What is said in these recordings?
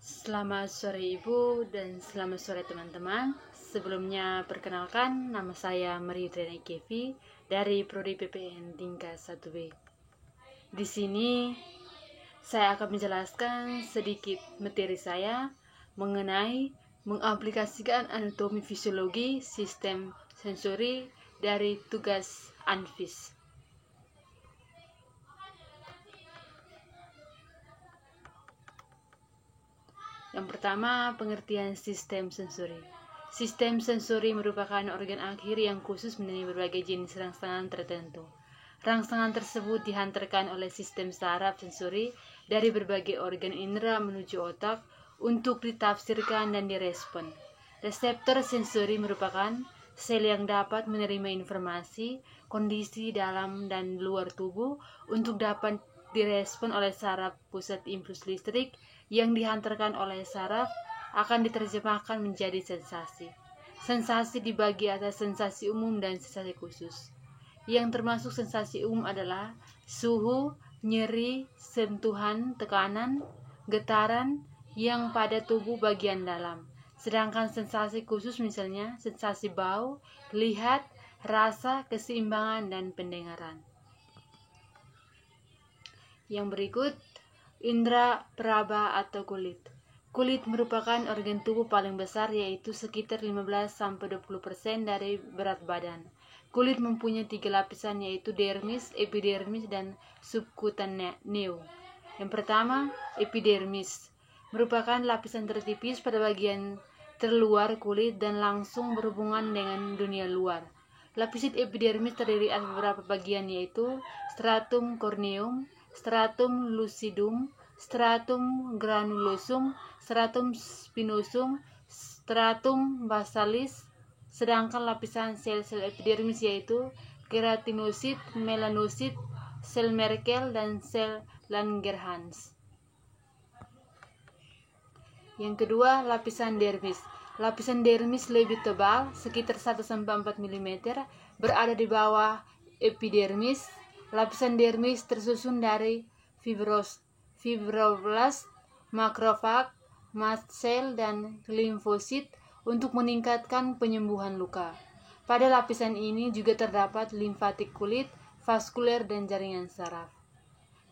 Selamat sore Ibu dan selamat sore teman-teman. Sebelumnya perkenalkan, nama saya Maria Trena Kevi dari Prodi PPN tingkat 1B. Di sini saya akan menjelaskan sedikit materi saya mengenai mengaplikasikan anatomi fisiologi sistem sensori dari tugas ANFIS. Yang pertama, pengertian sistem sensori. Sistem sensori merupakan organ akhir yang khusus menerima berbagai jenis rangsangan tertentu. Rangsangan tersebut dihantarkan oleh sistem saraf sensori dari berbagai organ indera menuju otak untuk ditafsirkan dan direspon. Reseptor sensori merupakan sel yang dapat menerima informasi, kondisi dalam dan luar tubuh untuk dapat direspon oleh saraf pusat impuls listrik yang dihantarkan oleh saraf akan diterjemahkan menjadi sensasi. Sensasi dibagi atas sensasi umum dan sensasi khusus. Yang termasuk sensasi umum adalah suhu, nyeri, sentuhan, tekanan, getaran yang pada tubuh bagian dalam. Sedangkan sensasi khusus misalnya sensasi bau, lihat, rasa, keseimbangan, dan pendengaran. Yang berikut, indera peraba atau kulit. Kulit merupakan organ tubuh paling besar, yaitu sekitar 15-20% dari berat badan. Kulit mempunyai 3 lapisan, yaitu dermis, epidermis, dan subkutaneu. Yang pertama, epidermis merupakan lapisan tertipis pada bagian terluar kulit dan langsung berhubungan dengan dunia luar. Lapisan epidermis terdiri atas beberapa bagian, yaitu stratum corneum, stratum lucidum, stratum granulosum, stratum spinosum, stratum basalis. Sedangkan lapisan sel-sel epidermis yaitu keratinosit, melanosit, sel Merkel, dan sel Langerhans. Yang kedua, lapisan dermis. Lapisan dermis lebih tebal, sekitar 1-4 mm, berada di bawah epidermis. Lapisan dermis tersusun dari fibroblast, makrofag, mast cell, dan limfosit untuk meningkatkan penyembuhan luka. Pada lapisan ini juga terdapat limfatik kulit, vaskuler, dan jaringan saraf.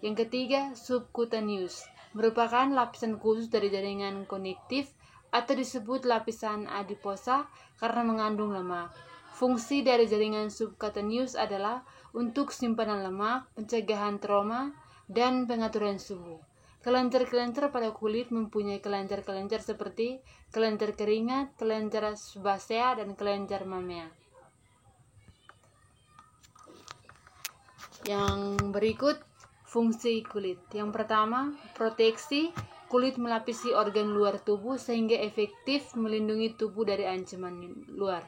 Yang ketiga, subcutaneous merupakan lapisan khusus dari jaringan konektif atau disebut lapisan adiposa karena mengandung lemak. Fungsi dari jaringan subcutaneous adalah untuk simpanan lemak, pencegahan trauma, dan pengaturan suhu. Kelenjar-kelenjar pada kulit mempunyai kelenjar-kelenjar seperti kelenjar keringat, kelenjar sebasea, dan kelenjar mamea. Yang berikut, fungsi kulit. Yang pertama, proteksi. Kulit melapisi organ luar tubuh sehingga efektif melindungi tubuh dari ancaman luar.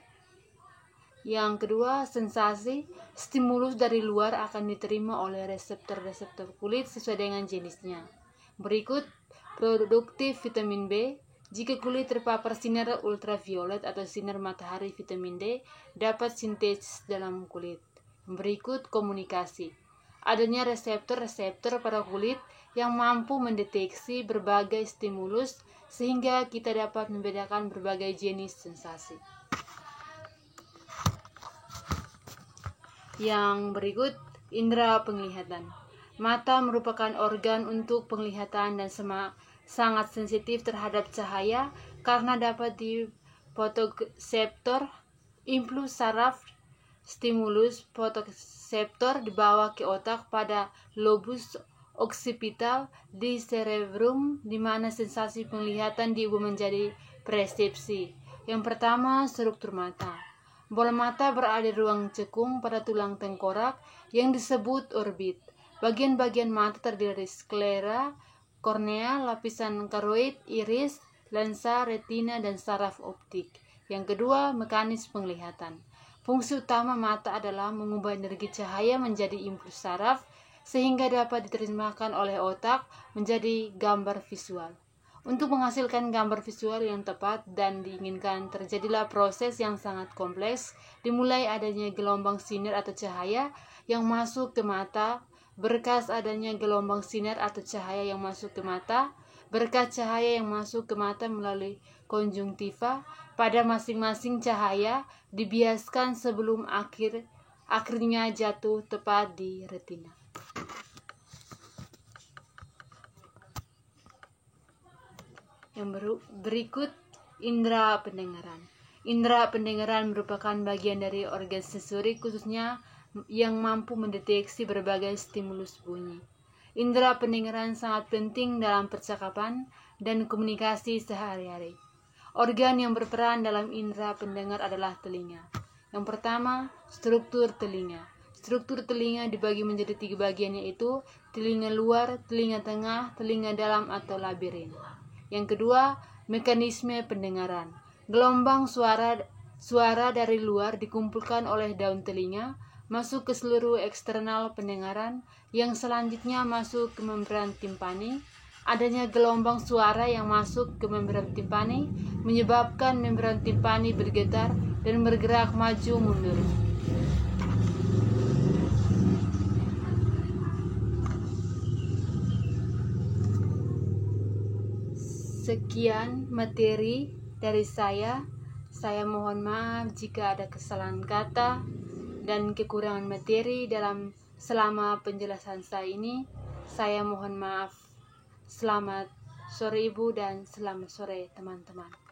Yang kedua, sensasi. Stimulus dari luar akan diterima oleh reseptor-reseptor kulit sesuai dengan jenisnya. Berikut, produktif vitamin B. Jika kulit terpapar sinar ultraviolet atau sinar matahari, vitamin D dapat sintesis dalam kulit. Berikut, komunikasi. Adanya reseptor-reseptor pada kulit yang mampu mendeteksi berbagai stimulus sehingga kita dapat membedakan berbagai jenis sensasi. Yang berikut, indera penglihatan. Mata merupakan organ untuk penglihatan dan sangat sensitif terhadap cahaya karena dapat fotoreseptor, impuls saraf, stimulus fotoreseptor dibawa ke otak pada lobus occipital di cerebrum, di mana sensasi penglihatan diubah menjadi persepsi. Yang pertama, struktur mata. Bola mata berada di ruang cekung pada tulang tengkorak yang disebut orbit. Bagian-bagian mata terdiri dari sklera, kornea, lapisan karoid, iris, lensa, retina, dan saraf optik. Yang kedua, mekanisme penglihatan. Fungsi utama mata adalah mengubah energi cahaya menjadi impuls saraf sehingga dapat diterjemahkan oleh otak menjadi gambar visual. Untuk menghasilkan gambar visual yang tepat dan diinginkan, terjadilah proses yang sangat kompleks, dimulai adanya gelombang sinar atau cahaya yang masuk ke mata. Berkas adanya gelombang sinar atau cahaya yang masuk ke mata, Berkat cahaya yang masuk ke mata melalui konjungtiva, pada masing-masing cahaya dibiaskan sebelum akhirnya jatuh tepat di retina. Yang berikut, indera pendengaran. Indera pendengaran merupakan bagian dari organ sensori khususnya yang mampu mendeteksi berbagai stimulus bunyi. Indera pendengaran sangat penting dalam percakapan dan komunikasi sehari-hari. Organ yang berperan dalam indera pendengar adalah telinga. Yang pertama, struktur telinga. Struktur telinga dibagi menjadi 3 bagian, yaitu telinga luar, telinga tengah, telinga dalam atau labirin. Yang kedua, mekanisme pendengaran. Gelombang suara dari luar dikumpulkan oleh daun telinga, masuk ke seluruh eksternal pendengaran, yang selanjutnya masuk ke membran timpani. Adanya gelombang suara yang masuk ke membran timpani menyebabkan membran timpani bergetar dan bergerak maju mundur. Sekian materi dari saya. Saya mohon maaf jika ada kesalahan kata dan kekurangan materi selama penjelasan saya ini. Saya mohon maaf. Selamat sore Ibu dan selamat sore teman-teman.